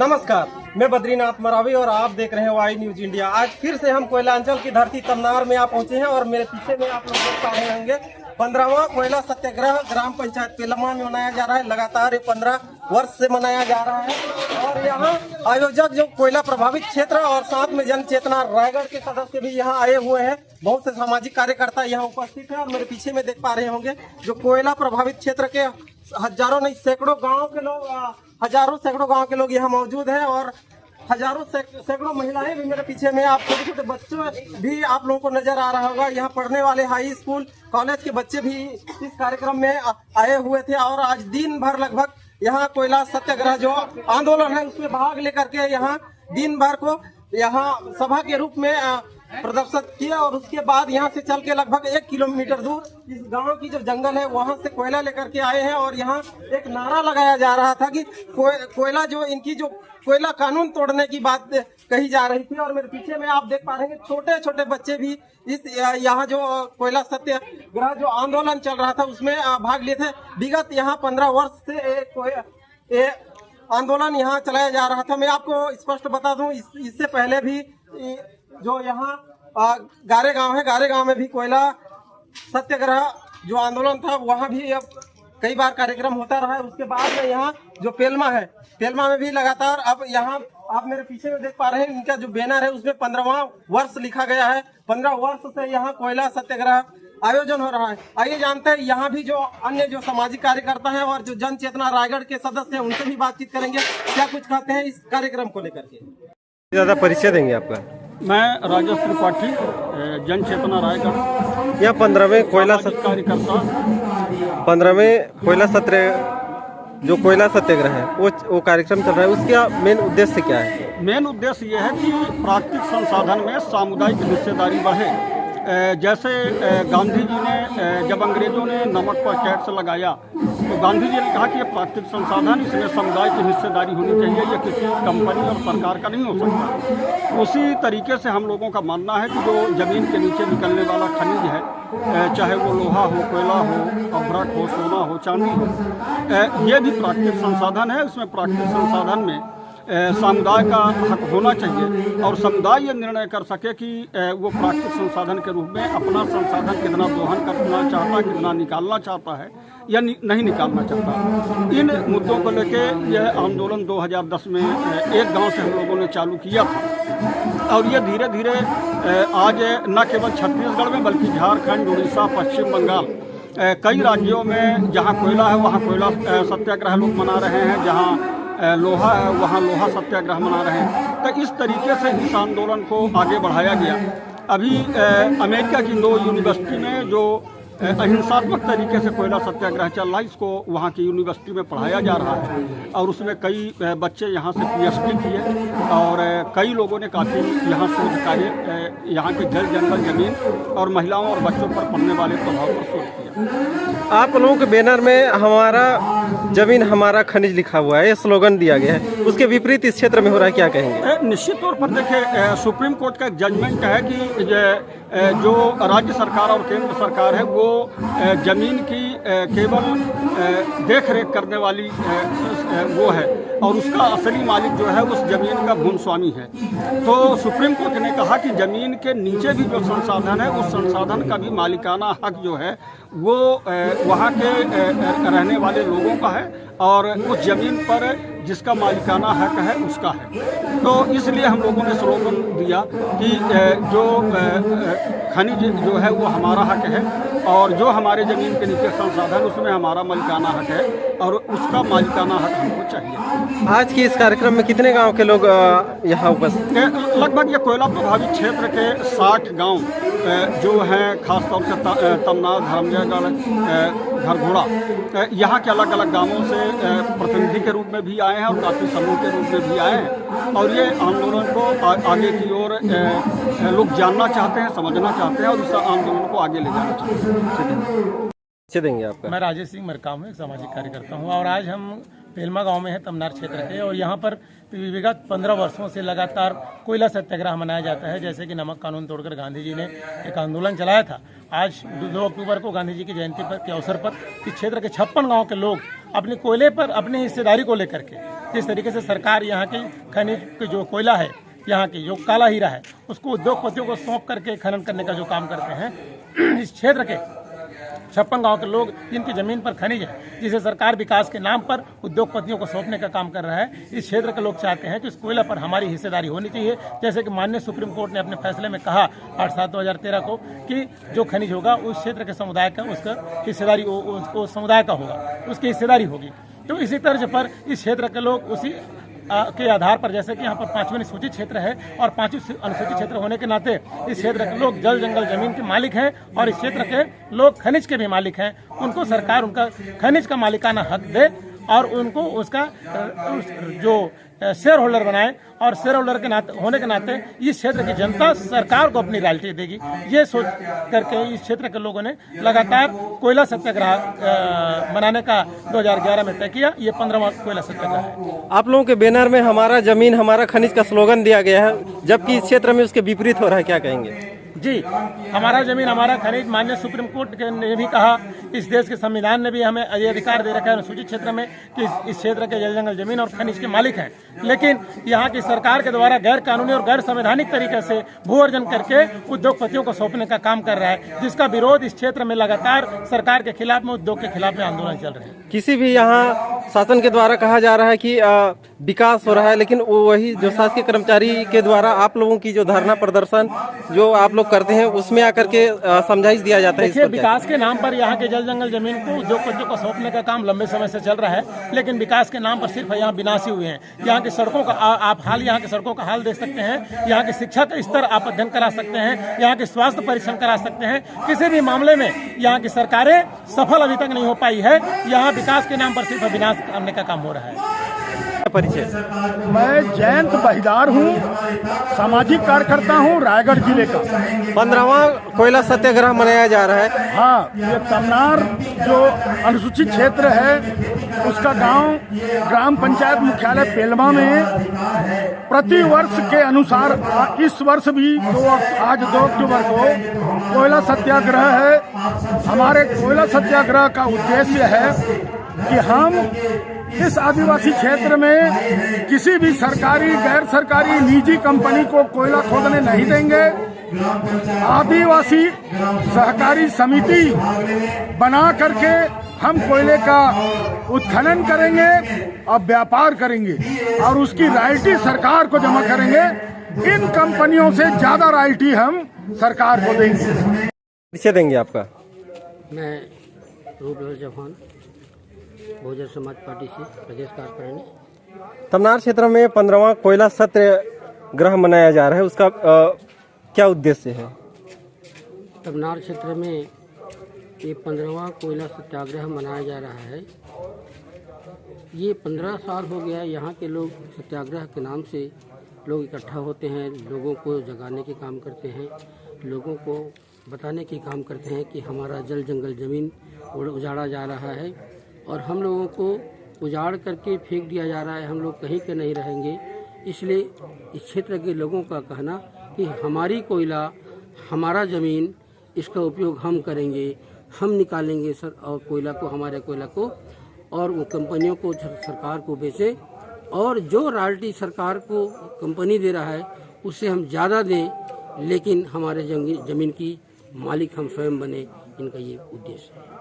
नमस्कार, मैं बद्रीनाथ मरावी और आप देख रहे हैं वाई न्यूज इंडिया। आज फिर से हम कोयलांचल की धरती तमनार में पहुंचे हैं और मेरे पीछे में आप लोग देख पा रहे होंगे 15वां कोयला सत्याग्रह ग्राम पंचायत पेलमा में मनाया जा रहा है। लगातार ये 15 वर्ष से मनाया जा रहा है और यहाँ आयोजक जो कोयला प्रभावित क्षेत्र और साथ में जन चेतना रायगढ़ के सदस्य भी यहाँ आए हुए हैं। बहुत से सामाजिक कार्यकर्ता यहाँ उपस्थित हैं और मेरे पीछे में देख पा रहे होंगे जो कोयला प्रभावित क्षेत्र के हजारों नहीं सैकड़ों गाँव के लोग, हजारों सैकड़ों गांव के लोग यहाँ मौजूद हैं और हजारों सैकड़ों महिलाएं भी मेरे पीछे में। आप छोटे छोटे बच्चों भी आप लोगों को नजर आ रहा होगा। यहाँ पढ़ने वाले हाई स्कूल कॉलेज के बच्चे भी इस कार्यक्रम में आए हुए थे और आज दिन भर लगभग यहाँ कोयला सत्याग्रह जो आंदोलन है उसमें भाग लेकर के यहाँ दिन भर को यहाँ सभा के रूप में प्रदर्शित किया और उसके बाद यहाँ से चल के लगभग 1 किलोमीटर दूर इस गांव की जो जंगल है वहां से कोयला लेकर के आए हैं और यहाँ एक नारा लगाया जा रहा था कि कोयला जो इनकी जो कोयला कानून तोड़ने की बात कही जा रही थी। और मेरे पीछे में आप देख पा रहे हैं छोटे छोटे बच्चे भी इस यहाँ जो कोयला सत्याग्रह जो आंदोलन चल रहा था उसमें भाग लिए थे। विगत यहाँ 15 वर्ष से आंदोलन यहाँ चलाया जा रहा था। मैं आपको स्पष्ट बता दूं, इससे पहले भी जो यहाँ गारे गांव है, गारे गांव में भी कोयला सत्याग्रह जो आंदोलन था वहाँ भी अब कई बार कार्यक्रम होता रहा है। उसके बाद में यहाँ जो पेलमा है, पेलमा में भी लगातार अब यहाँ आप मेरे पीछे में देख पा रहे हैं इनका जो बैनर है उसमें 15वां वर्ष लिखा गया है। 15 वर्ष से यहाँ कोयला सत्याग्रह आयोजन हो रहा है। आइए जानते हैं यहाँ भी जो अन्य जो सामाजिक कार्यकर्ता है और जो जन चेतना रायगढ़ के सदस्य हैं उनसे भी बातचीत करेंगे, क्या कुछ कहते हैं इस कार्यक्रम को लेकर के। ज्यादा परिचय देंगे आपका। मैं राजेश त्रिपाठी, जन चेतना रायगढ़। यहाँ 15वें कोयला कार्यकर्ता 15वें कोयला जो कोयला सत्याग्रह है वो कार्यक्रम चल रहा है, उसका मेन उद्देश्य क्या है? मेन उद्देश्य ये है कि प्राकृतिक संसाधन में सामुदायिक हिस्सेदारी बढ़े। जैसे गांधी जी ने जब अंग्रेजों ने नमक पर टैक्स लगाया तो गांधी जी ने कहा कि ये प्राकृतिक संसाधन, इसमें समुदाय की हिस्सेदारी होनी चाहिए, ये किसी कंपनी और सरकार का नहीं हो सकता। उसी तरीके से हम लोगों का मानना है कि जो ज़मीन के नीचे निकलने वाला खनिज है, चाहे वो लोहा हो, कोयला हो, अभ्रक हो, सोना हो, चांदी हो, ये भी प्राकृतिक संसाधन है। उसमें प्राकृतिक संसाधन में समुदाय का हक होना चाहिए और समुदाय ये निर्णय कर सके कि वो प्राकृतिक संसाधन के रूप में अपना संसाधन कितना दोहन करना चाहता है, कितना निकालना चाहता है या नहीं निकालना चाहता। इन मुद्दों को लेके यह आंदोलन 2010 में एक गांव से हम लोगों ने चालू किया था और ये धीरे धीरे आज न केवल छत्तीसगढ़ में बल्कि झारखंड, उड़ीसा, पश्चिम बंगाल, कई राज्यों में जहाँ कोयला है वहाँ कोयला सत्याग्रह लोग मना रहे हैं, जहाँ लोहा है वहाँ लोहा सत्याग्रह मना रहे हैं। तो इस तरीके से इस आंदोलन को आगे बढ़ाया गया। अभी अमेरिका की 2 यूनिवर्सिटी में जो अहिंसात्मक तरीके से कोयला सत्याग्रह चल रहा है, इसको वहाँ की यूनिवर्सिटी में पढ़ाया जा रहा है और उसमें कई बच्चे यहाँ से PhD किए और कई लोगों ने काफ़ी यहाँ शोध कार्य यहाँ के जल, जंगल, जमीन और महिलाओं और बच्चों पर पड़ने वाले प्रभाव पर शोध किया। आप लोगों के बैनर में हमारा जमीन हमारा खनिज लिखा हुआ है, ये स्लोगन दिया गया है, उसके विपरीत इस क्षेत्र में हो रहा है, क्या कहेंगे? निश्चित तौर पर देखिए, सुप्रीम कोर्ट का एक जजमेंट है कि जो राज्य सरकार और केंद्र सरकार है वो जमीन की केवल देख रेख करने वाली वो है और उसका असली मालिक जो है उस जमीन का भूमि स्वामी है। तो सुप्रीम कोर्ट ने कहा कि जमीन के नीचे भी जो संसाधन है उस संसाधन का भी मालिकाना हक जो है वो वहाँ के रहने वाले लोगों का है और उस जमीन पर जिसका मालिकाना हक है उसका है। तो इसलिए हम लोगों ने स्लोगन दिया कि जो खनिज जो है वो हमारा हक है और जो हमारे ज़मीन के नीचे संसाधन उसमें हमारा मालिकाना हक है और उसका मालिकाना हक हमको चाहिए। आज के इस कार्यक्रम में कितने गांव के लोग यहाँ उपस्थित? लगभग ये कोयला प्रभावित क्षेत्र के 60 गांव जो हैं, खासतौर से तमनार, धर्मजयगढ़, घरघोड़ा, यहाँ के अलग अलग गांवों से प्रतिनिधि के रूप में भी आए हैं और काफ़ी समूह के रूप में भी आए हैं और ये आंदोलन को आगे की ओर लोग जानना चाहते हैं, समझना चाहते हैं और इस आंदोलन को आगे ले जाना चाहते हैं। देंगे आपका। मैं राजेश सिंह मरकाम, एक सामाजिक कार्यकर्ता हूँ और आज हम पेलमा गांव में है, तमनार क्षेत्र के, और यहाँ पर विगत 15 वर्षों से लगातार कोयला सत्याग्रह मनाया जाता है। जैसे कि नमक कानून तोड़कर गांधी जी ने एक आंदोलन चलाया था। आज 2 अक्टूबर को गांधी जी की जयंती के अवसर पर इस क्षेत्र के 56 गाँव के लोग अपने कोयले पर अपनी हिस्सेदारी को लेकर के जिस तरीके से सरकार यहाँ की खनिज की जो कोयला है, यहाँ की जो काला हीरा है, उसको उद्योगपतियों को सौंप करके खनन करने का जो काम करते हैं, इस क्षेत्र के 56 गांव के लोग जिनकी जमीन पर खनिज है, जिसे सरकार विकास के नाम पर उद्योगपतियों को सौंपने का काम कर रहा है, इस क्षेत्र के लोग चाहते हैं कि इस कोयला पर हमारी हिस्सेदारी होनी चाहिए। जैसे कि माननीय सुप्रीम कोर्ट ने अपने फैसले में कहा 8/7/2013 को कि जो खनिज होगा उस क्षेत्र के समुदाय का उसका हिस्सेदारी वो समुदाय का होगा, उसकी हिस्सेदारी होगी। तो इसी तर्ज पर इस क्षेत्र के लोग उसी के आधार पर, जैसे कि यहाँ पर 5वीं अनुसूचित क्षेत्र है और 5वीं अनुसूचित क्षेत्र होने के नाते इस क्षेत्र के लोग जल जंगल जमीन के मालिक हैं और इस क्षेत्र के लोग खनिज के भी मालिक हैं। उनको सरकार उनका खनिज का मालिकाना हक दे और उनको उसका जो शेयर होल्डर बनाए और शेयर होल्डर के नाते होने के नाते इस क्षेत्र की जनता सरकार को अपनी रॉयल्टी देगी। ये सोच करके इस क्षेत्र के लोगों ने लगातार कोयला सत्याग्रह मनाने का 2011 में तय किया। ये 15वां कोयला सत्याग्रह है। आप लोगों के बैनर में हमारा जमीन हमारा खनिज का स्लोगन दिया गया है, जबकि इस क्षेत्र में उसके विपरीत हो रहा है, क्या कहेंगे? जी, हमारा जमीन हमारा खनिज, माननीय सुप्रीम कोर्ट ने भी कहा, इस देश के संविधान ने भी हमें ये अधिकार दे रखा है अनुसूचित क्षेत्र में कि इस क्षेत्र के जल जंगल जमीन और खनिज के मालिक हैं। लेकिन यहाँ की सरकार के द्वारा गैर कानूनी और गैर संवैधानिक तरीके से भू अर्जन करके उद्योगपतियों को सौंपने का काम कर रहा है, जिसका विरोध इस क्षेत्र में लगातार सरकार के खिलाफ में, उद्योग के खिलाफ में आंदोलन चल रहे हैं। किसी भी यहाँ शासन के द्वारा कहा जा रहा है कि विकास हो रहा है, लेकिन वही जो शासकीय कर्मचारी के द्वारा आप लोगों की जो धरना प्रदर्शन जो आप लोग करते हैं उसमें आकर के समझाइश दिया जाता है। देखिए, विकास के नाम पर यहाँ के जल जंगल जमीन को उद्योगपतियों को सौंपने का काम लंबे समय से चल रहा है, लेकिन विकास के नाम पर सिर्फ यहाँ विनाशी हुए हैं। यहाँ की सड़कों का आप हाल, यहाँ की सड़कों का हाल देख सकते हैं, यहाँ की शिक्षा का स्तर आप अध्ययन करा सकते हैं, यहाँ के स्वास्थ्य परीक्षण करा सकते हैं। किसी भी मामले में यहाँ की सरकारें सफल अभी तक नहीं हो पाई है। यहाँ विकास के नाम पर सिर्फ विनाश करने का काम हो रहा है। परिचय? मैं जयंत बहिदार हूँ, सामाजिक कार्यकर्ता हूँ, रायगढ़ जिले का। 15वां कोयला सत्याग्रह मनाया जा रहा है। हाँ, ये तमनार जो अनुसूचित क्षेत्र है उसका गांव ग्राम पंचायत मुख्यालय पेलमा में प्रति वर्ष के अनुसार इस वर्ष भी आज 2 अक्टूबर को कोयला सत्याग्रह है। हमारे कोयला सत्याग्रह का उद्देश्य है कि हम इस आदिवासी क्षेत्र में किसी भी सरकारी, गैर सरकारी, निजी कंपनी को कोयला खोदने नहीं देंगे। आदिवासी सहकारी समिति बना करके हम कोयले का उत्खनन करेंगे और व्यापार करेंगे और उसकी रॉयल्टी सरकार को जमा करेंगे। इन कंपनियों से ज्यादा रॉयल्टी हम सरकार को देंगे। परिचय देंगे आपका? मैं रूपलाल चौहान, बहुजन समाज पार्टी से प्रदेश कार्यकारिणी। तमनार क्षेत्र में 15वां कोयला सत्याग्रह मनाया जा रहा है, उसका क्या उद्देश्य है? तमनार क्षेत्र में ये 15वां कोयला सत्याग्रह मनाया जा रहा है। ये 15 साल हो गया यहाँ के लोग सत्याग्रह के नाम से लोग इकट्ठा होते हैं, लोगों को जगाने के काम करते हैं, लोगों को बताने के काम करते हैं कि हमारा जल जंगल ज़मीन उजाड़ा जा रहा है और हम लोगों को उजाड़ करके फेंक दिया जा रहा है, हम लोग कहीं के नहीं रहेंगे। इसलिए इस क्षेत्र के लोगों का कहना कि हमारी कोयला, हमारा ज़मीन, इसका उपयोग हम करेंगे, हम निकालेंगे सर, और कोयला को, हमारे कोयला को, और वो कंपनियों को, सरकार को बेचे और जो रॉयल्टी सरकार को कंपनी दे रहा है उससे हम ज़्यादा दें, लेकिन हमारे ज़मीन की मालिक हम स्वयं बने। इनका ये उद्देश्य है।